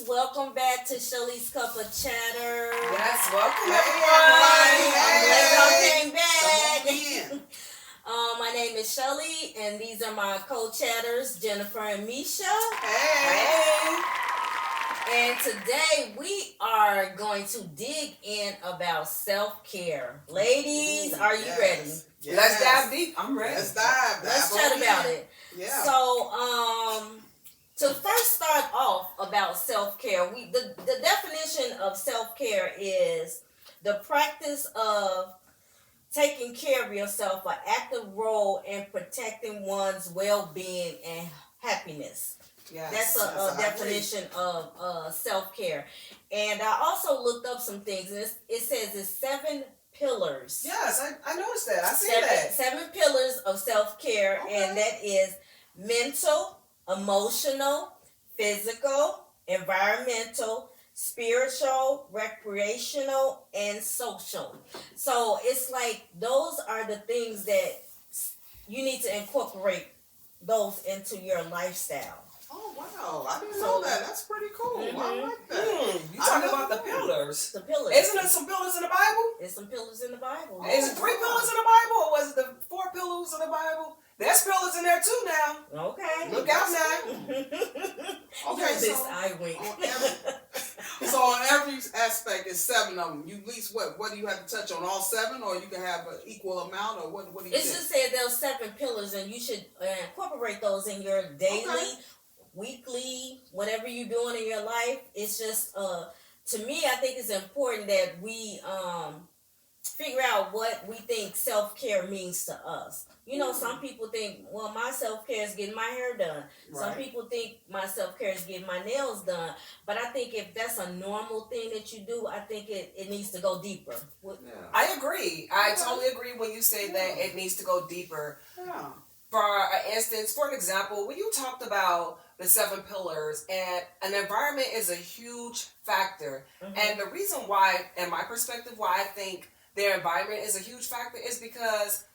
Welcome back to Chelly's Cup of Chatter. Yes, welcome everybody. I'm glad y'all came back. My name is Chelly, and these are my co-chatters, Jennifer and Misha. Hey. And today we are going to dig in about self-care. Ladies, are you ready? Yes. Let's dive deep. I'm ready. Let's dive. Let's chat about it. Yeah. So, to first start off about self-care, the definition of self-care is the practice of taking care of yourself, an active role in protecting one's well-being and happiness. Yes. That's a definition of self-care. And I also looked up some things, and it says it's 7 pillars. Yes, I noticed that. I see that. 7 pillars of self-care, and that is mental, emotional, physical, environmental, spiritual, recreational, and social. So it's like those are the things that you need to incorporate those into your lifestyle. Oh, wow. I didn't know that. That's pretty cool. I like that. You talking about the pillars. The pillars. Isn't there some pillars in the Bible? There's some pillars in the Bible. Is it 3 pillars in the Bible, or was it the 4 pillars in the Bible? There's pillars in there too now. Okay. Look out now. Okay, this eye wink. So on every aspect, it's 7 of them. You at least what do you have to touch on? All 7, or you can have an equal amount, or what do you think? It just said there's 7 pillars, and you should incorporate those in your daily, weekly, whatever you're doing in your life. It's just to me, I think it's important that we figure out what we think self-care means to us. You know, some people think, well, my self-care is getting my hair done. Right. Some people think my self-care is getting my nails done. But I think if that's a normal thing that you do, I think it needs to go deeper. Yeah. I agree. I totally agree when you say that it needs to go deeper. Yeah. For instance, for an example, when you talked about the 7 pillars, and an environment is a huge factor. And the reason why, in my perspective, why I think their environment is a huge factor is because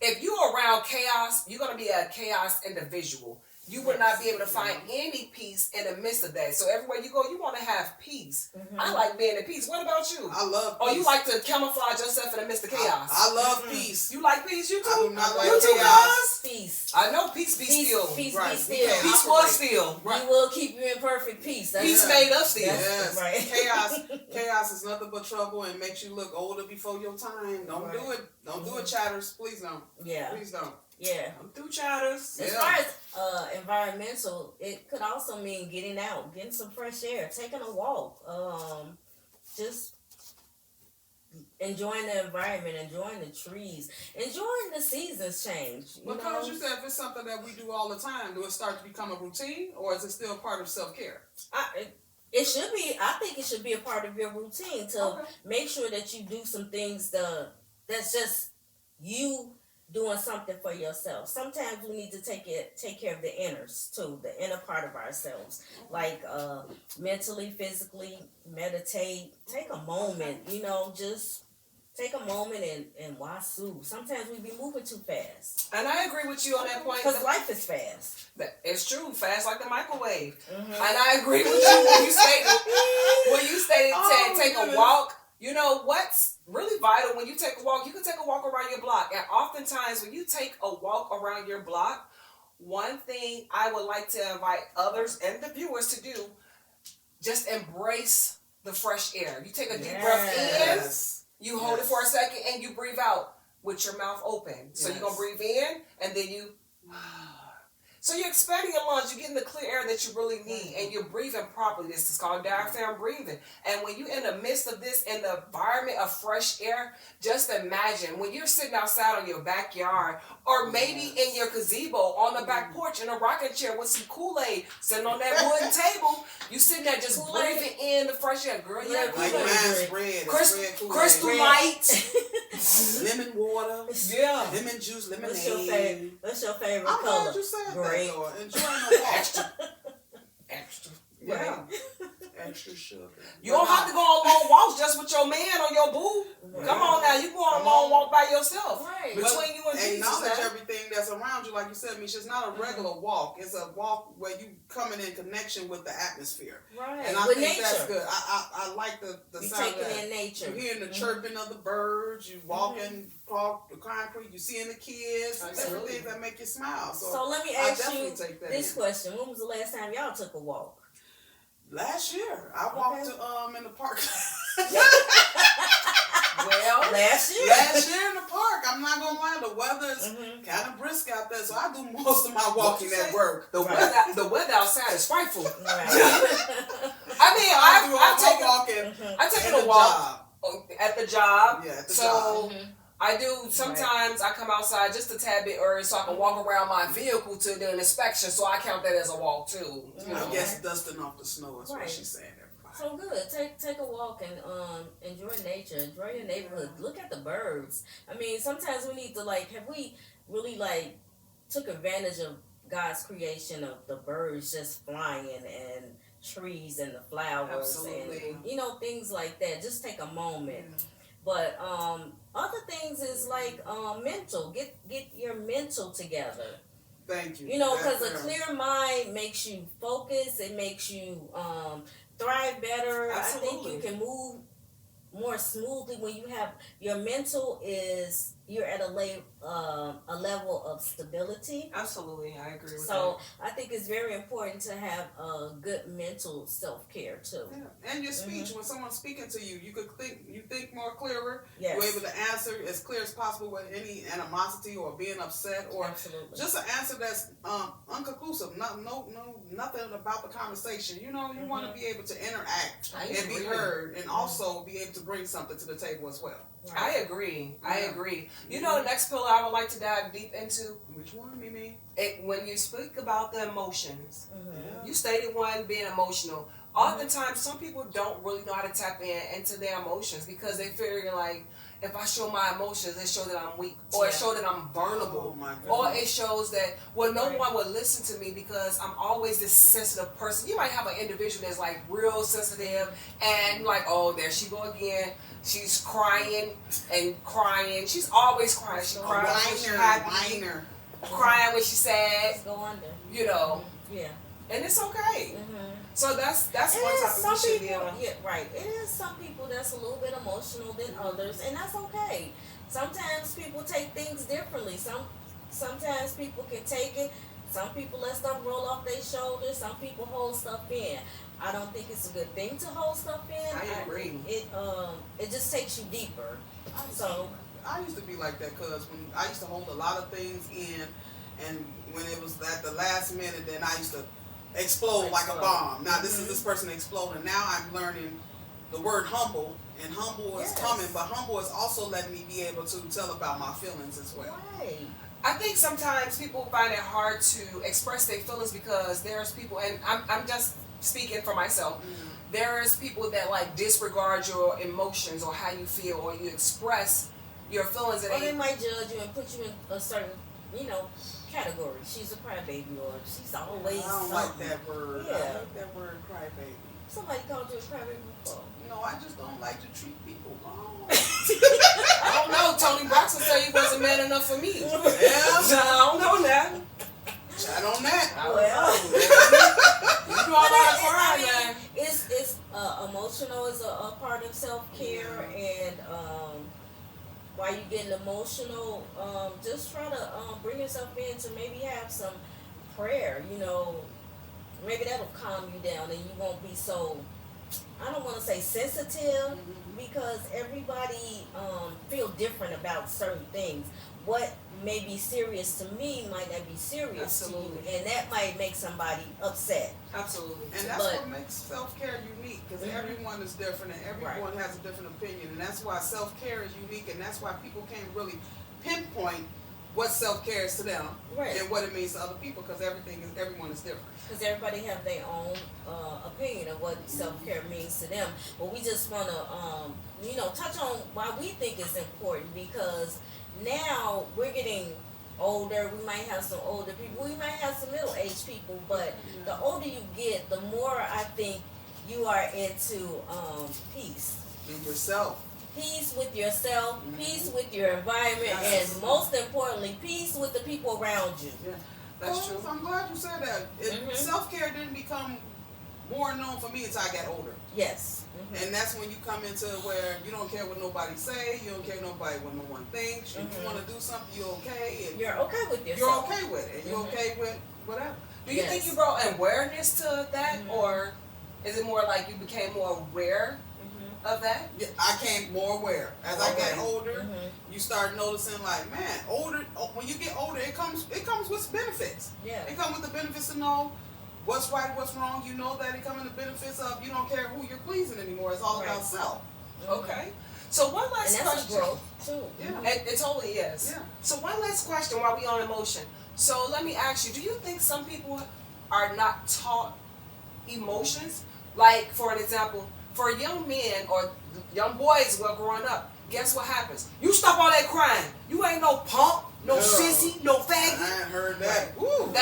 if you're around chaos, you're going to be a chaos individual. You would not be able to find any peace in the midst of that. So everywhere you go, you want to have peace. I like being at peace. What about you? I love peace. Or you like to camouflage yourself in the midst of chaos? I love peace. You like peace? You too? I do not like you too, chaos. Peace. I know peace be still. Peace right. be still. Peace was still. Right. He will keep you in perfect peace. That's peace made us still. Yes. Right. Chaos is nothing but trouble and makes you look older before your time. Don't do it. Don't do it, chatters. Please don't. Yeah. Please don't. Yeah. I'm through chatters. As far as environmental, it could also mean getting out, getting some fresh air, taking a walk, just enjoying the environment, enjoying the trees, enjoying the seasons change. Because you said if it's something that we do all the time, do it start to become a routine, or is it still part of self-care? It should be. I think it should be a part of your routine to make sure that you do some things that's just you doing something for yourself. Sometimes we need to take care of the inners too, the inner part of ourselves, like mentally, physically, meditate, take a moment, just take a moment and wasu. Sometimes we be moving too fast. And I agree with you on that point. Because life is fast. It's true, fast like the microwave. And I agree with you when you stated take a walk. You know what's really vital when you take a walk? You can take a walk around your block. And oftentimes when you take a walk around your block, one thing I would like to invite others and the viewers to do, just embrace the fresh air. You take a deep breath in, you hold it for a second, and you breathe out with your mouth open. So you're going to breathe in, and then you... So you're expanding your lungs, you're getting the clear air that you really need, and you're breathing properly. This is called diaphragm breathing. And when you're in the midst of this, in the environment of fresh air, just imagine when you're sitting outside on your backyard, or maybe in your gazebo on the back porch in a rocking chair with some Kool-Aid, sitting on that wooden table, you sitting there just breathing in the fresh air. Girl, yeah, like mine's red. Crystal Light. Lemon water. Yeah. Lemon juice, lemonade. What's your favorite I'm color? glad you said Great. that, Lord. Enjoying the walk. Extra. Yeah. Extra sugar. You don't have to go on long walks just with your man or your boo. Right. Come on now, you go on a long walk by yourself. Right. Between you and Jesus. Acknowledge everything that's around you, like you said, Misha. It's not a regular walk. It's a walk where you coming in connection with the atmosphere. Right. And I with think nature. that's good. I like the You sound of taking that. in nature. You hearing the chirping of the birds. You walking across the concrete. You seeing the kids. Absolutely. Everything that make you smile. So let me I ask definitely you take that this in. question: when was the last time y'all took a walk? Last year, I walked in the park. Well, Last year. Last year in the park, I'm not gonna lie, the weather is kind of brisk out there, so I do most of my walking at work. the weather outside is frightful. Right. I mean, I've taken a walk at the job. Yeah, at the so job. I do sometimes. I come outside just a tad bit early so I can walk around my vehicle to do an inspection. So I count that as a walk too. You know? I guess dusting off the snow is what she's saying. So good. Take a walk and enjoy nature. Enjoy your neighborhood. Look at the birds. I mean, sometimes we need to have we really took advantage of God's creation of the birds just flying and trees and the flowers. Absolutely. And things like that. Just take a moment. But other things is mental. Get your mental together. Thank you. Because a clear mind makes you focus. It makes you thrive better. Absolutely. I think you can move more smoothly when you have your mental you're at a level of stability. Absolutely, I agree with So I think it's very important to have a good mental self-care too. Yeah. And your speech, when someone's speaking to you, you think more clearer. Yes. You're able to answer as clear as possible with any animosity or being upset or Absolutely. just an answer that's unconclusive. Nothing about the conversation. You want to be able to interact and be heard, and also be able to bring something to the table as well. Right. I agree. The next pillar I would like to dive deep into. Which one, Mimi? When you speak about the emotions, Mm-hmm. you stated one being emotional. Oftentimes, some people don't really know how to tap into their emotions because they figure if I show my emotions, it shows that I'm weak, or it shows that I'm vulnerable, or it shows that no one would listen to me because I'm always this sensitive person. You might have an individual that's real sensitive and oh, there she go again. She's crying and crying. She's always crying. She cries when she's happy, crying when she's sad. Go under. Yeah. And it's okay. So that's one topic we should be on. Yeah, right. It is some people that's a little bit emotional than others, and that's okay. Sometimes people take things differently. Sometimes people can take it. Some people let stuff roll off their shoulders. Some people hold stuff in. I don't think it's a good thing to hold stuff in. I agree. It just takes you deeper. I used to be like that because when I used to hold a lot of things in, and when it was at the last minute, then I used to explode like a bomb. Now this is this person exploding. Now I'm learning the word humble, and humble is coming, but humble is also letting me be able to tell about my feelings as well. Right. I think sometimes people find it hard to express their feelings because there's people, and I'm just speaking for myself. There's people that disregard your emotions or how you feel or you express your feelings. Or they might judge you and put you in a certain, category. She's a crybaby, or she's always. I don't like that word. Yeah. I hate that word, crybaby. Somebody called you a crybaby before. No, I just don't like to treat people wrong. I don't know. Tony Braxton said he wasn't man enough for me. Yeah. I don't know that. Chat on that. You know about cry, man. It's emotional is a part of self-care, and while you're getting emotional, just try to bring yourself in to maybe have some prayer. Maybe that'll calm you down, and you won't be so, I don't want to say sensitive, because everybody feel different about certain things. What may be serious to me might not be serious to you, and that might make somebody upset. Absolutely. And that's what makes self-care unique, because everyone is different and everyone has a different opinion, and that's why self-care is unique, and that's why people can't really pinpoint what self-care is to them and what it means to other people, because everyone is different. Because everybody have their own opinion of what self-care means to them. But we just want to, touch on why we think it's important, because now we're getting older. We might have some older people. We might have some middle-aged people. But the older you get, the more I think you are into peace. In yourself. peace with yourself, peace with your environment, and most importantly, peace with the people around you. Yeah, that's true. I'm glad you said that. Self-care didn't become more known for me until I got older. Yes. And that's when you come into where you don't care what nobody say, you don't care nobody what no one thinks. If you want to do something, you're okay. And you're okay with yourself. You're okay with it. And you're okay with whatever. Do you think you brought awareness to that, or is it more like you became more aware of that? Yeah, I came more aware. As I got older, you start noticing like, man, when you get older, it comes with benefits. Yeah. It comes with the benefits to know what's right, what's wrong. You know that it comes with the benefits of you don't care who you're pleasing anymore. It's all about self. Okay. So one last question. Growth too. Yeah. It totally is. Yeah. So one last question while we on emotion. So let me ask you, do you think some people are not taught emotions? Like, for an example, for young men or young boys who are growing up, guess what happens? You stop all that crying. You ain't no punk, no sissy, no faggot. I ain't heard that. Ooh,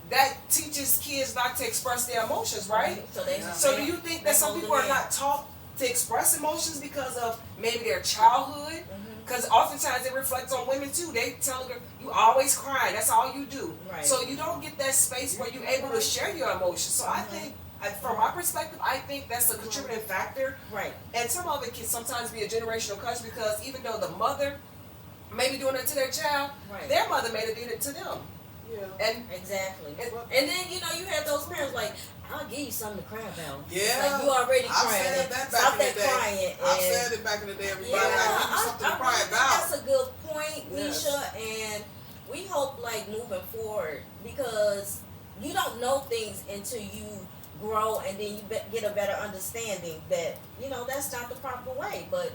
that teaches kids not to express their emotions, right? So do you think that some people are not taught to express emotions because of maybe their childhood? Because oftentimes it reflects on women too. They tell her, you always crying, that's all you do. Right. So you don't get that space where you're able to share your emotions. So I think, from my perspective, I think that's a contributing factor. Right. And some of it can sometimes be a generational curse because even though the mother may be doing it to their child, their mother may have did it to them. Yeah. And exactly. And then, you have those parents like, I'll give you something to cry about. Yeah. Like, you already crying. I've said that Stop back in the day. crying. I've said it back in the day, everybody. I give you something to cry about. That's a good point, Nisha. And we hope, moving forward, because you don't know things until you grow and then you get a better understanding that, that's not the proper way. But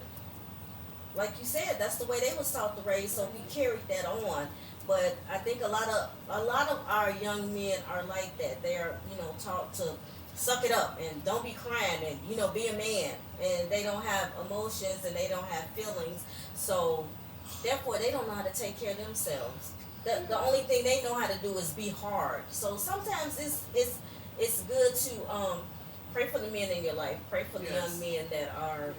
like you said, that's the way they was taught to raise, so we carried that on. But I think a lot of our young men are like that. They're, taught to suck it up and don't be crying and, be a man. And they don't have emotions and they don't have feelings. So therefore they don't know how to take care of themselves. The only thing they know how to do is be hard. So sometimes it's good to pray for the men in your life. Pray for the young men that are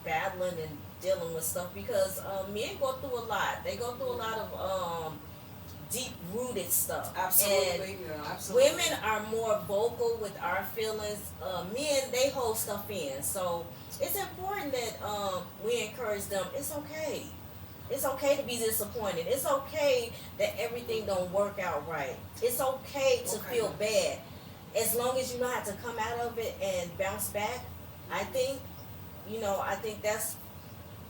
battling and dealing with stuff, because men go through a lot. They go through a lot of deep-rooted stuff. Absolutely. And absolutely. Women are more vocal with our feelings. Men, they hold stuff in. So it's important that we encourage them. It's okay. It's okay to be disappointed. It's okay that everything don't work out right. It's okay to feel bad. As long as you know how to come out of it and bounce back, I think that's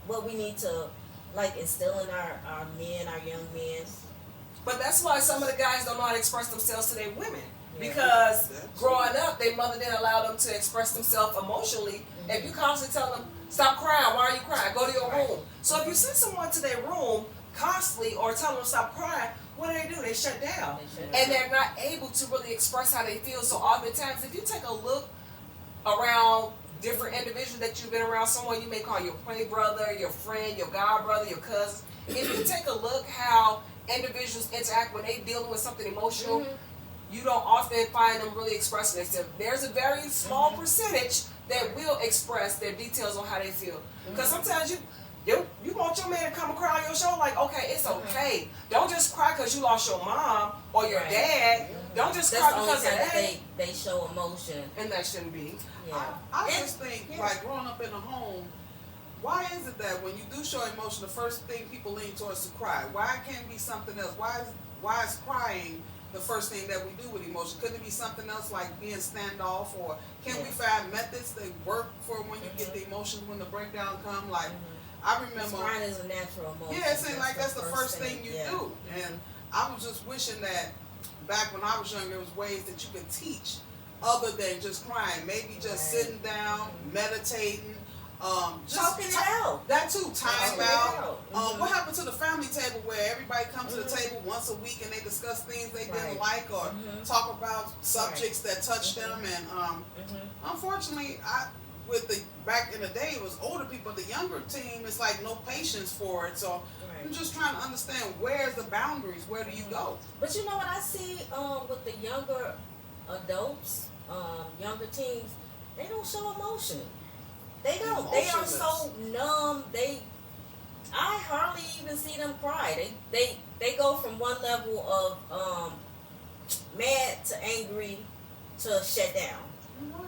what we need to instill in our men, our young men. But that's why some of the guys don't know how to express themselves to their women. Because growing up, their mother didn't allow them to express themselves emotionally. If you constantly tell them, stop crying, why are you crying? Go to your room. So if you send someone to their room constantly or tell them stop crying, what do? They shut down. And they're not able to really express how they feel. So oftentimes, if you take a look around different individuals that you've been around, someone you may call your play brother, your friend, your god brother, your cousin, if you take a look how individuals interact when they're dealing with something emotional, you don't often find them really expressing themselves. There's a very small percentage that will express their details on how they feel. Because sometimes you want your man to come and cry on your shoulder, like, okay, it's okay. Don't just cry because you lost your mom or your dad. Don't just cry because of that. They show emotion. And that shouldn't be. Yeah. I just think, growing up in a home, why is it that when you do show emotion, the first thing people lean towards to cry? Why can't it be something else? Why is crying the first thing that we do with emotion? Couldn't it be something else like being standoff? Or can we find methods that work for when you get the emotions when the breakdown come? Like, I remember crying is a natural emotion. Yeah, it seems like that's the first thing you do. And I was just wishing that back when I was younger, there was ways that you could teach other than just crying. Maybe just sitting down, meditating, just talking it out. That too, time out. What happened to the family table where everybody comes to the table once a week and they discuss things they didn't like or talk about subjects that touched them? And unfortunately, back in the day, it was older people. The younger team, it's like no patience for it. So I'm just trying to understand, where's the boundaries? Where do you go? But you know what I see with the younger adults, younger teens, they don't show emotion. They don't. They are so numb. I hardly even see them cry. They go from one level of mad to angry to shut down.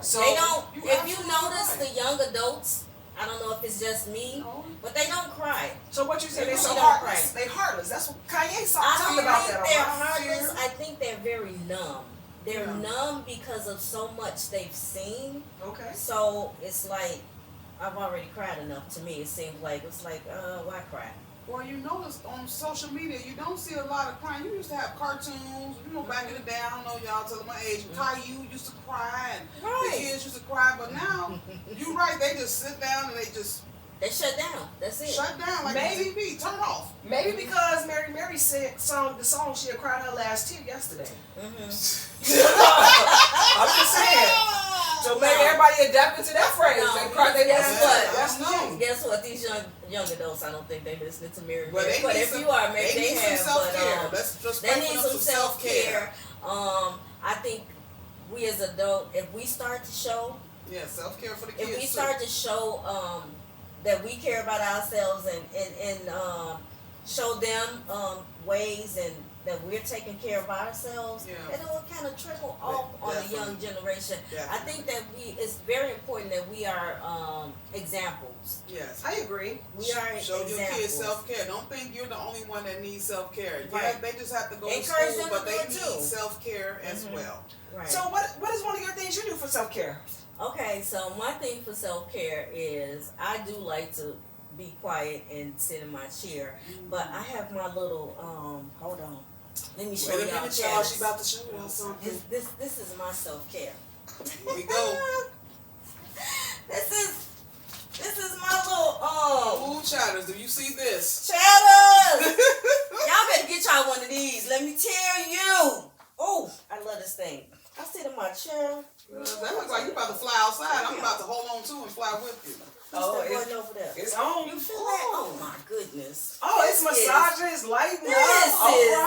So They don't. If you notice the young adults, I don't know if it's just me, but they don't cry. So what you say? They're so really heartless. They heartless. That's what Kanye talking about. I don't think they're heartless. I think they're very numb. They're numb because of so much they've seen. Okay. So it's like I've already cried enough. To me, it seems like why cry? Well, you notice on social media, you don't see a lot of crying. You used to have cartoons, back in the day. I don't know, y'all telling my age. Caillou used to cry, and the kids used to cry. But now, you're right. They just sit down and they shut down. That's it. Shut down like the TV. Turn off. Maybe because Mary said the song she had cried her last tear yesterday. Mm-hmm. I'm just saying. So maybe everybody adapted to that phrase. No, They cried their guess what? That's new. Guess what? These young adults, I don't think they listening to Mary. But if you are, maybe they have. But they need some self-care. I think we as adults, if we start to show, self-care for the kids. If we start to show that we care about ourselves and show them ways and that we're taking care of ourselves, it will kind of trickle off on the young generation. I think that it's very important that we are examples. Yes, I agree. We are show examples. your kids self-care. Don't think you're the only one that needs self-care. Right. Yeah, they just have to go Encourage to school, them but to they do it need too. self-care as well. Right. So what is one of your things you do for self-care? Okay, so my thing for self-care is I do like to be quiet and sit in my chair, but I have my little hold on. Let me show Wait a y'all. minute, y'all. She about to show y'all something. This is my self-care. Here we go. This is my little Ooh, chatters, do you see this? chatters. Y'all better get y'all one of these. Let me tell you. Oh, I love this thing. I sit in my chair. That looks like you about to fly outside. I'm about to hold on to and fly with you. What's that over there? It's on. You feel that? Oh my goodness. Oh, it's massaging, it's lighting This up. is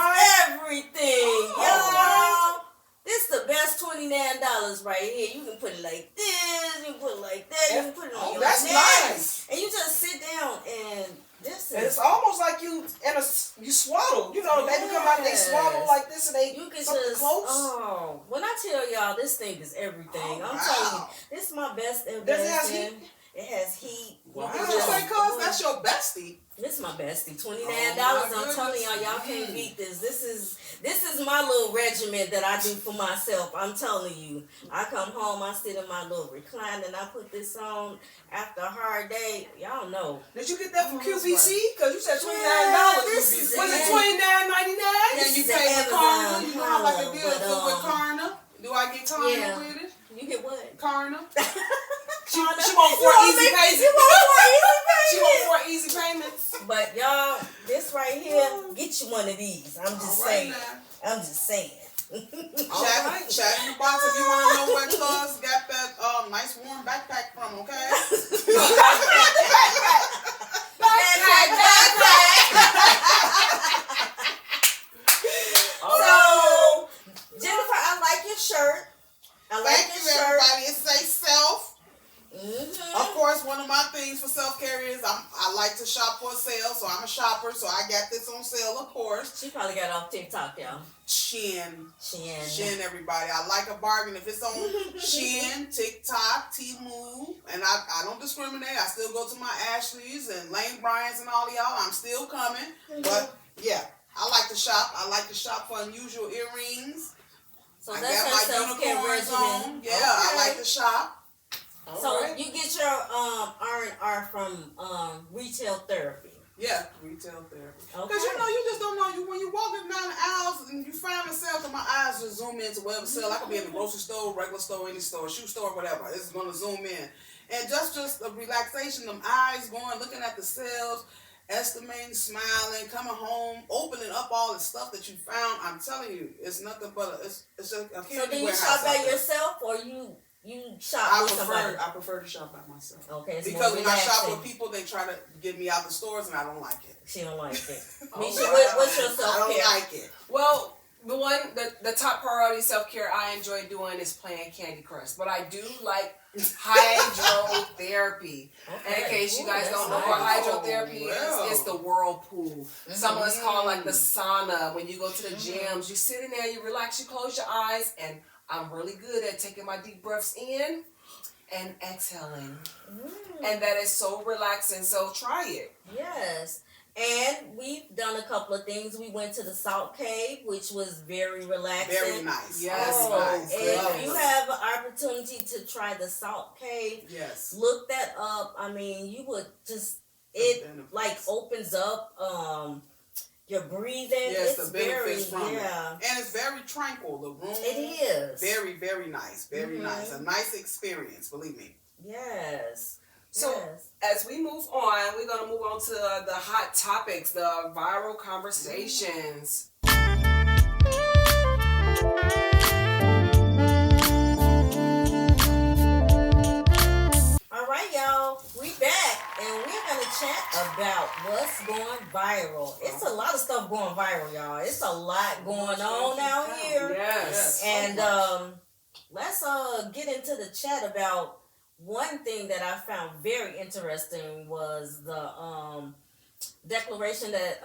everything, y'all. This the best $29 right here. You can put it like this, you can put it like that, you can put it on your that's neck. nice. And you just sit down and this is. It's almost like you swallow. You know, they come out, they swallow like this, and they you can something just close. Oh, when I tell y'all this thing is everything, I'm telling you, this is my best investment. Does it have heat? It has heat. Wow. What you say, cuz? That's your bestie. This is my bestie. $29. I'm telling y'all can't beat this. This is my little regimen that I do for myself. I'm telling you. I come home, I sit in my little recliner, and I put this on after a hard day. Y'all know. Did you get that from QVC? Because you said $29. Was it $29.99? And you pay with Karna. You know how like a deal with Karna? Do I get Karna with it? You get what? Karna. She wants 4 easy payments. She wants 4 easy payments. But y'all, this right here, get you one of these. I'm just saying. I'm just saying. Chat in the box if you want to know where Cuz got that nice warm backpack from, okay? So, Jennifer, I like your shirt. Thank you, everybody. It says self. Mm-hmm. Of course, one of my things for self-care is I like to shop for a sale, so I'm a shopper, so I got this on sale, of course. She probably got off TikTok, y'all. Shein, everybody. I like a bargain. If it's on Shein, TikTok, Temu, and I don't discriminate. I still go to my Ashleys and Lane Bryant's and all of y'all. I'm still coming. Mm-hmm. But, yeah, I like to shop. I like to shop for unusual earrings. So I that's got my unicorns on. Yeah, okay. I like to shop. So you get your R&R from retail therapy. Yeah, retail therapy. Because Okay. you just don't know. When you walking down the aisles and you find a sale, my eyes just zoom into whatever sale. I could be in the grocery store, regular store, any store, shoe store, whatever. It's going to zoom in. And just a relaxation, them eyes going, looking at the sales, estimating, smiling, coming home, opening up all the stuff that you found. I'm telling you, it's nothing but it's a candy So do you warehouse shop by out there. yourself or you shop with somebody? I prefer to shop by myself. Okay, it's because more when I shop relaxing. with people, they try to get me out the stores, and I don't like it. She don't like it. Oh, Misha, what's your self-care? I don't like it. Well, the top priority self-care I enjoy doing is playing Candy Crush. But I do like hydrotherapy. Okay. And in case you guys don't know nice. what hydrotherapy Wow. is, it's the whirlpool. Some of us call it like the sauna. When you go to the gyms, you sit in there, you relax, you close your eyes, and I'm really good at taking my deep breaths in and exhaling. And that is so relaxing. So try it. Yes. And we've done a couple of things. We went to the Salt Cave, which was very relaxing. Very nice. Yes. Oh, Nice. if Love you it. have an opportunity to try the Salt Cave, Yes. look that up. I mean, you would just like opens up your breathing. Yes, It's the benefits very from it. yeah. And it's very tranquil. The room. It is. Very, very nice. Very nice. A nice experience, believe me. Yes. So yes. as we move on, we're going to move on to the hot topics, the viral conversations. All right, y'all. We back, and we're gonna chat about what's going viral. It's a lot of stuff going viral, y'all. It's a lot going on out here. Yes. And let's get into the chat about one thing that I found very interesting was the declaration that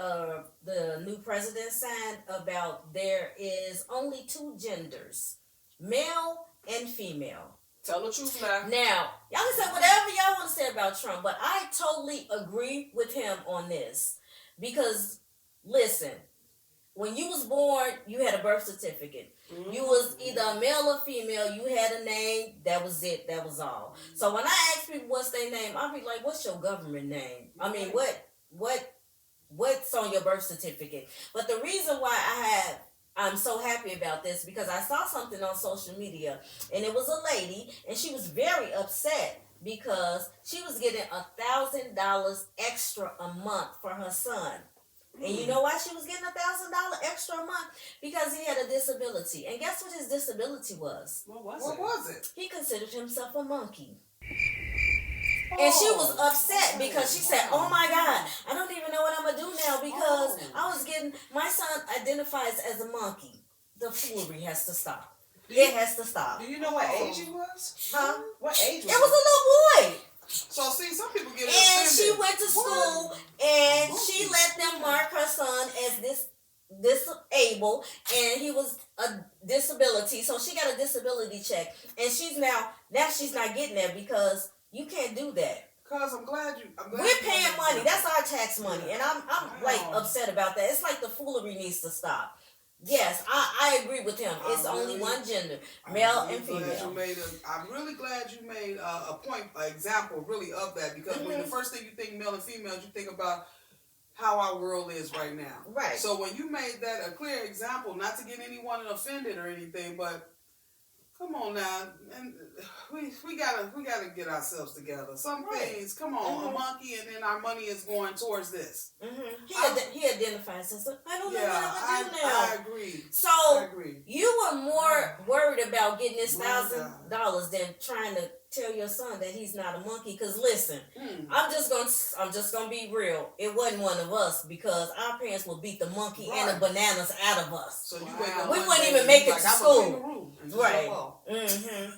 the new president signed about there is only two genders, male and female. Tell the truth now. Now, y'all can say whatever y'all want to say about Trump, but I totally agree with him on this. Because, listen, when you was born, you had a birth certificate. You was either a male or female. You had a name. That was it. That was all. So when I ask people what's their name, I'll be like, what's your government name? I mean, what's on your birth certificate? But the reason why I'm so happy about this because I saw something on social media, and it was a lady, and she was very upset because she was getting $1,000 extra a month for her son. And you know why she was getting $1,000 extra a month? Because he had a disability. And guess what his disability was? What was it? He considered himself a monkey. And she was upset because she said, oh my God, I don't even know what I'm going to do now because my son identifies as a monkey. The foolery has to stop. It has to stop. Do you know what age he was? Huh? What age was It was a little boy. So see, some people get And offended. she went to school and she let them mark her son as disabled, and he was a disability. So she got a disability check, and she's now she's not getting that because you can't do that. Cause I'm glad We're paying money. That's our tax money, and I'm like upset about that. It's like the foolery needs to stop. Yes, I agree with him. It's only one gender, male and female. I'm really glad you made a point, an example really of that because when the first thing you think male and female, you think about how our world is right now. Right. So when you made that a clear example, not to get anyone offended or anything, but come on now, and we gotta get ourselves together. Some things, come on, a monkey, and then our money is going towards this. He identifies as I don't know what I'm gonna do now. I agree. So I agree. you were more worried about getting this $1,000 than trying to tell your son that he's not a monkey. Cause listen, I'm just gonna be real. It wasn't one of us because our parents would beat the monkey and the bananas out of us. So you wake up we one wouldn't day even and make you're it to like, I'm a school. kangaroo, and just Right. go off.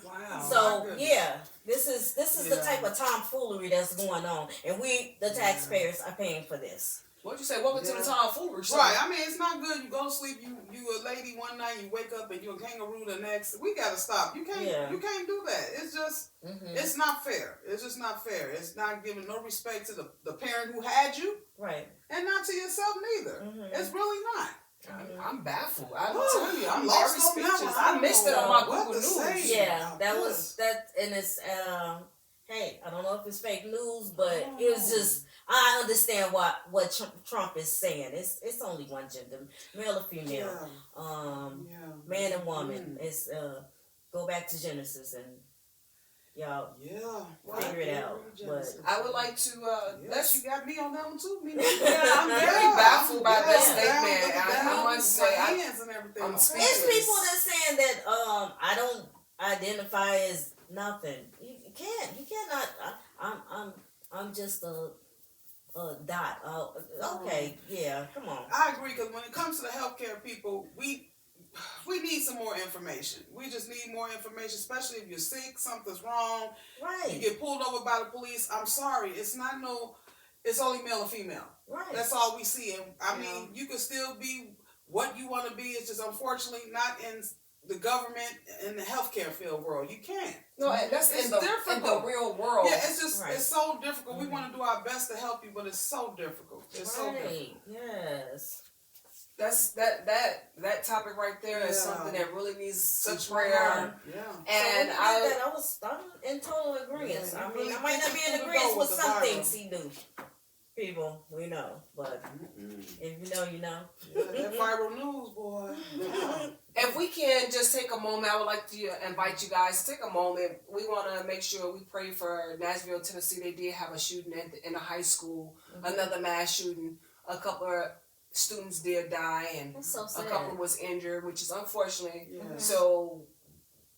Wow. So yeah, this is the type of tomfoolery that's going on, and we, the taxpayers, are paying for this. What'd you say? Welcome to the tomfoolery. Right. I mean, it's not good. You go to sleep. You a lady one night. You wake up and you're a kangaroo the next. We gotta stop. You can't. You can't do that. It's just. It's not fair. It's just not fair. It's not giving no respect to the parent who had you. Right. And not to yourself neither. It's really not. I'm baffled. I'm telling you, I'm lost very on that speechless. one. I missed it on my What Google to News. say. Yeah, that was that, and it's hey, I don't know if it's fake news, but it was just I understand what Trump is saying. It's only one gender, male or female, man and woman. It's go back to Genesis and y'all figure it out. But I would like to You got me on that one too. Me I'm very baffled by that statement. I must say, I'm speechless. it's people that's saying that I don't identify as nothing. You cannot. I'm just a dot. Okay, yeah, come on. I agree because when it comes to the healthcare people, we we need some more information. We just need more information, especially if you're sick, something's wrong. Right. You get pulled over by the police. I'm sorry, it's not no. It's only male or female. Right. That's all we see. And I mean, you can still be what you want to be. It's just unfortunately not in the government and the healthcare field world. You can't. No, that's in the real world. Yeah, it's just it's so difficult. We want to do our best to help you, but it's so difficult. It's so difficult. Yes. That topic right there is something that really needs such prayer. Yeah. And I'm in total agreement. Yeah, I mean, really I might not be in agreement with some things he do. People, we know, but if you know, you know. Yeah, that viral news, boy. If we can just take a moment, I would like to invite you guys to take a moment. We want to make sure we pray for Nashville, Tennessee. They did have a shooting in a high school, another mass shooting. A couple of students did die, and so a couple was injured, which is unfortunate. Yeah. So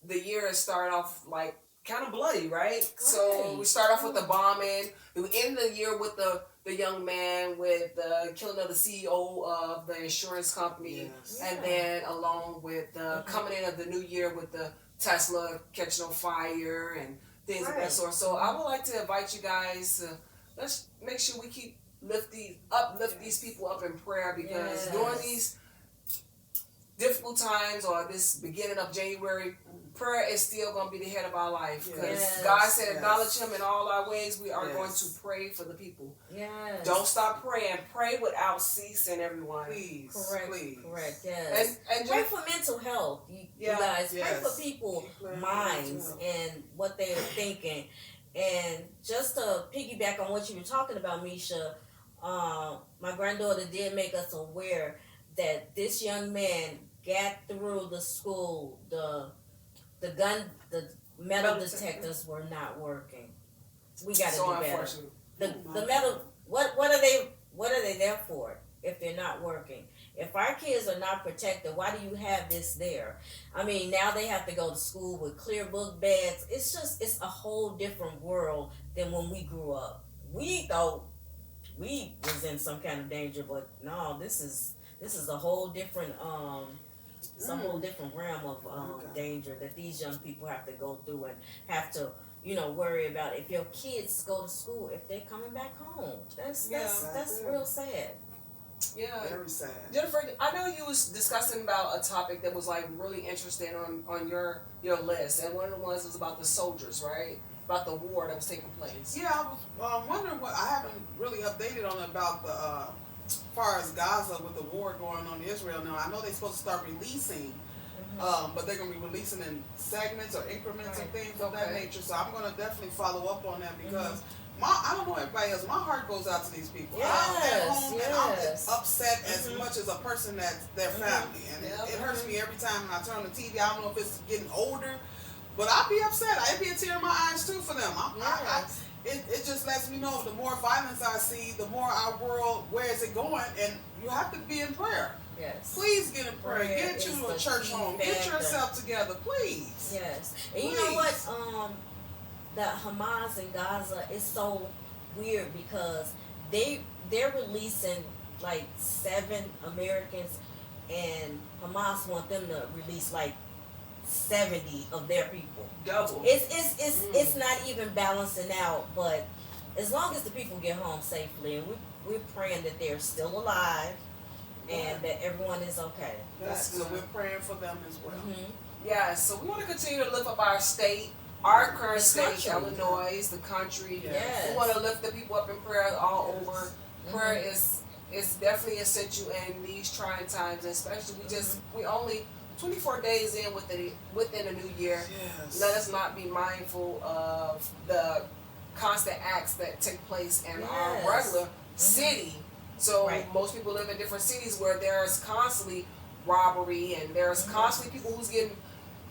the year started off like kind of bloody, right? So we start off with the bombing. We end the year with the young man with the killing of the CEO of the insurance company, and then along with the coming in of the new year with the Tesla catching on fire and things of that sort. So I would like to invite you guys to let's make sure we keep uplift these people up in prayer, because during these difficult times or this beginning of January, prayer is still going to be the head of our life, because God said acknowledge him in all our ways. We are going to pray for the people. Yes. Don't stop praying. Pray without ceasing, everyone. Please. Correct. Please. Correct. Yes. And pray for mental health. You guys pray for people's minds and what they're thinking. And just to piggyback on what you were talking about, Misha, my granddaughter did make us aware that this young man got through the school. The metal detectors were not working. We got to do better. The metal. What are they there for if they're not working? If our kids are not protected, why do you have this there? I mean, now they have to go to school with clear book bags. It's a whole different world than when we grew up. We thought we was in some kind of danger, but no, this is a whole different it's a whole different realm of danger that these young people have to go through and have to worry about if your kids go to school, if they're coming back home. That's real sad. Yeah, very sad. Jennifer, I know you was discussing about a topic that was like really interesting on your list, and one of the ones was about the soldiers, right? About the war that was taking place. Yeah, I was wondering what I haven't really updated on about the as far as Gaza with the war going on in Israel now. I know they're supposed to start releasing, but they're going to be releasing in segments or increments and things of that nature. So I'm going to definitely follow up on that, because I don't know everybody else. My heart goes out to these people. I'm at home and I'm upset as much as a person that's their family, and it hurts me every time when I turn on the TV. I don't know if it's getting older, but I'd be upset. I'd be a tear in my eyes too for them. It just lets me know the more violence I see, the more our world, where is it going? And you have to be in prayer. Yes. Please get in prayer. Get you to a church home. Get yourself together, please. Yes. And you know what? The Hamas in Gaza is so weird, because they're releasing like 7 Americans, and Hamas want them to release like 70 of their people. Double. It's not even balancing out, but as long as the people get home safely, and we're praying that they're still alive and that everyone is okay. So we're praying for them as well. Yeah, so we want to continue to lift up our state, our current state, Illinois, the country. Yes. We want to lift the people up in prayer all over. Prayer is definitely essential in these trying times, especially we only 24 days in within a new year. Yes. Let us not be mindful of the constant acts that take place in our regular city. So most people live in different cities where there's constantly robbery, and there's constantly people who's getting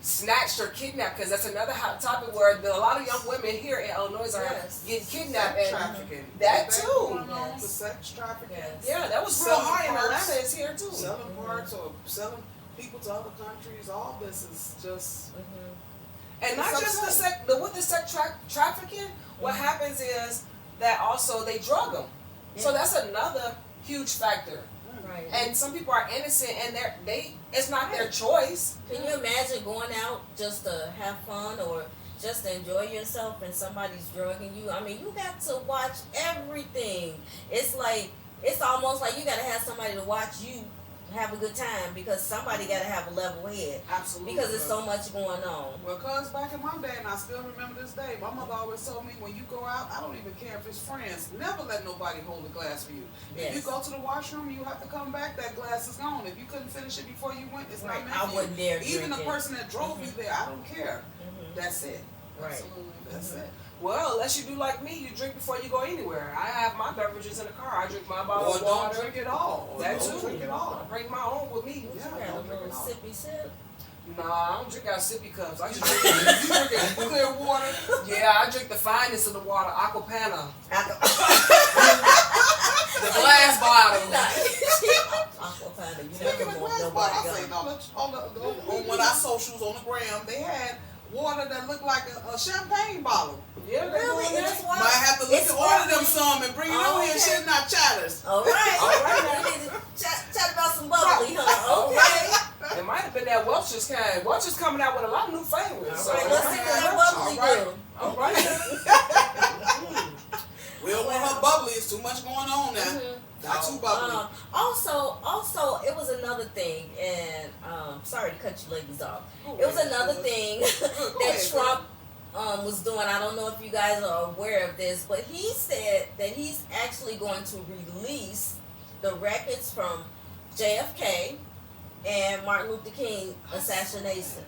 snatched or kidnapped, because that's another hot topic where a lot of young women here in Illinois are getting kidnapped. Sex trafficking. That too. The sex trafficking. Yeah, that was real high in Atlanta. It's here too. Selling parts or selling people to other countries. All this is just and not just with the sex trafficking. What happens is that also they drug them. So that's another huge factor. Right. And some people are innocent, and it's not their choice. Can you imagine going out just to have fun or just to enjoy yourself and somebody's drugging you? I mean, you got to watch everything. It's almost like you got to have somebody to watch you have a good time, because somebody got to have a level head. Absolutely. Because there's so much going on. Well, cuz back in my day, and I still remember this day, my mother always told me, when you go out, I don't even care if it's friends, never let nobody hold a glass for you. Yes. If you go to the washroom, you have to come back, that glass is gone. If you couldn't finish it before you went, it's Right. not meant I for wouldn't you. dare Even the drink it. person that drove you there, I don't care. That's it. Right. Absolutely. That's it. Well, unless you do like me, you drink before you go anywhere. I have my beverages in the car. I drink my bottle Or of don't water. drink it all. Or That don't too. drink it all. I bring my own with me. You Yeah, got a don't drink little it all. sippy sip. Nah, I don't drink out of sippy cups. I just drink you drinking clear water. Yeah, I drink the finest of the water, Aquapana. The glass bottle. Aquapana. You Speaking never of want glass nobody bottle, I gun. seen on one of our socials on the gram, they had water that looked like a champagne bottle. Yeah, they Really? doing That's that. why. Might have to look It's to order them sparkling. some and bring it Oh, over here, okay. shit, not chatters. All right. All right. We need to chat about some bubbly, huh? All Okay. right. It might have been that Welch's kind. Welch's coming out with a lot of new flavors. All right, let's see what that bubbly do. All right. We don't want her bubbly. It's too much going on now. Mhm. Not too bubbly. Also, it was another thing, and sorry to cut you ladies off. It was another thing that Trump was doing. I don't know if you guys are aware of this, but he said that he's actually going to release the records from JFK and Martin Luther King assassination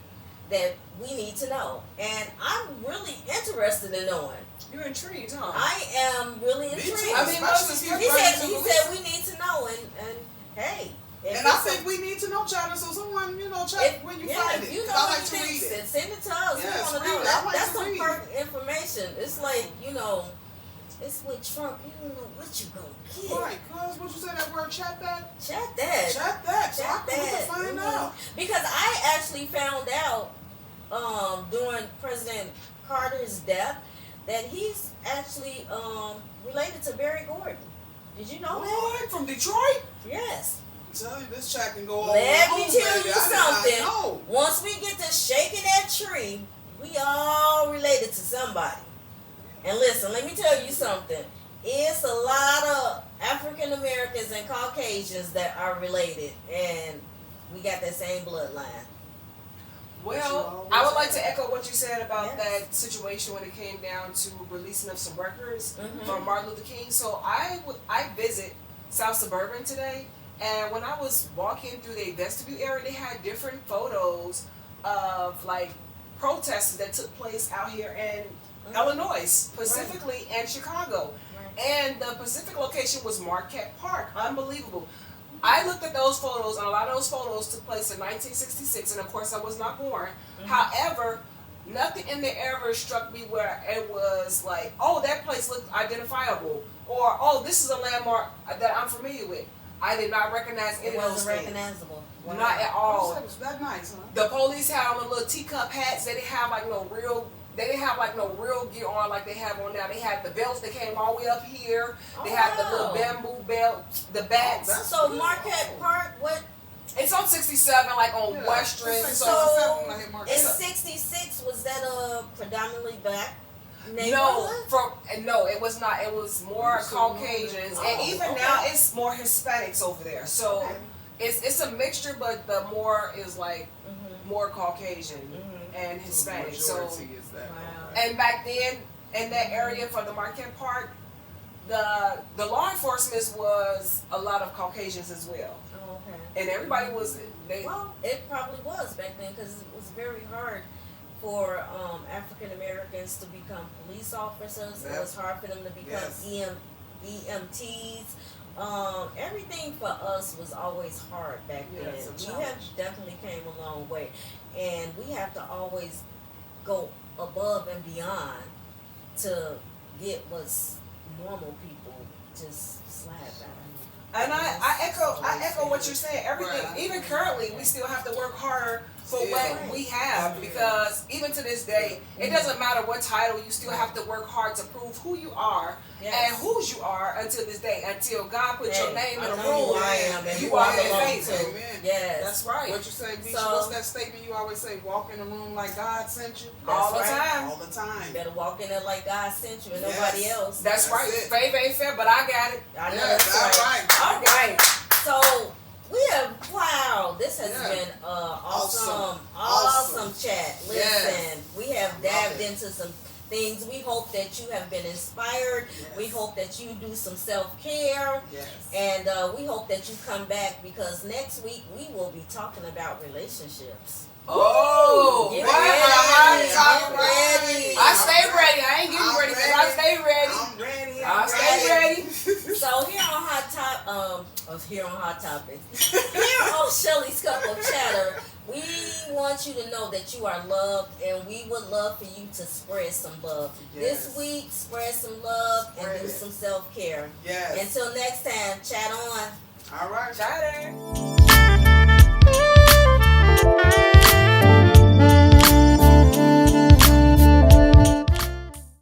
that we need to know. And I'm really interested in knowing. You're intrigued, huh? I am really Me intrigued. too. I mean, Especially if He you're said ready to he release said we need to know, and hey. if And I it's a- think we need to know, China, so someone, check if, when you yeah, find if it. you 'Cause know I what like you to think, read it. send it to us. Yes, we want to read know. it. I like That's to some read. pertinent information. It's like, it's with Trump. You don't know what you gonna get. Right, cuz, what you say, that word, chat that? Check that. Chat that, so Check we can that. find Mhm. out. Because I actually found out during President Carter's death that he's actually related to Barry Gordon. Did you know that? What? From Detroit? Yes. I'm telling you, this chat can go all Let on, me tell baby. you I did not something. know. Once we get to shaking that tree, we all related to somebody. And listen, let me tell you something. It's a lot of African Americans and Caucasians that are related, and we got that same bloodline. Well, I would like to echo what you said about Yes. that situation when it came down to releasing of some records Mhm. from Martin Luther King. So I visit South Suburban today, and when I was walking through the vestibule area, they had different photos of like protests that took place out here in Illinois, specifically in Chicago. Right. And the Pacific location was Marquette Park. Unbelievable. I looked at those photos, and a lot of those photos took place in 1966, and of course I was not born. However, nothing in there ever struck me where it was like, oh, that place looked identifiable, or oh, this is a landmark that I'm familiar with. I did not recognize It any of those wasn't things. recognizable. Wow. Not at Oh, all. that was that nice, huh? The police had on the little teacup hats. They didn't have like no real. They didn't have like no real gear on like they have on now. They had the belts that came all the way up here. They had the little bamboo belt, the bats. that's So good. Marquette Park, what? It's on 67, like on Yeah, Western. it's like So So when I hit Marquette. in '66 was that a predominantly black no, neighborhood? it was not. It was more So, Caucasians, and oh, even okay. now it's more Hispanics over there. So Okay. it's a mixture, but the more is like Mhm. more Caucasian Mhm. and The Hispanic. So majority is that. Wow. Okay. and back then in that area for the Marquette Park, the law enforcement was a lot of Caucasians as well, Oh, okay. and everybody was they. Well, it probably was back then because it was very hard for African Americans to become police officers. It was hard for them to become Yes. EMTs. Everything for us was always hard back Yeah, then. it's a We challenge. have definitely came a long way, and we have to always go above and beyond to get what's normal people just slap at. And I echo what you're saying. Everything, Right. even currently, we still have to work harder for what we have, because even to this day, it doesn't matter what title, you still have to work hard to prove who you are and whose you are until this day, until God put your name in a room. You are the faith. Amen. Yes. That's right. What you say, Bisha? What's that statement you always say? Walk in the room like God sent you? All the time. All the time. You better walk in there like God sent you and nobody else. That's right. Faith ain't fair, but I got it. I know Yes, that's right. All right. So we have this has been awesome chat. Listen, we have dived into some things. We hope that you have been inspired. Yes. We hope that you do some self-care. Yes. And we hope that you come back, because next week we will be talking about relationships. Oh, Get what a ready. hot topic. Get ready. I stay ready. I ain't getting ready, but I stay ready. I'm ready. I stay ready. So here on Hot Topics, here on Chelly's Cup of Chatter, we want you to know that you are loved, and we would love for you to spread some love. Yes. This week, spread some love and do some self-care. Yes. Until next time, chat on. All right. Chatter.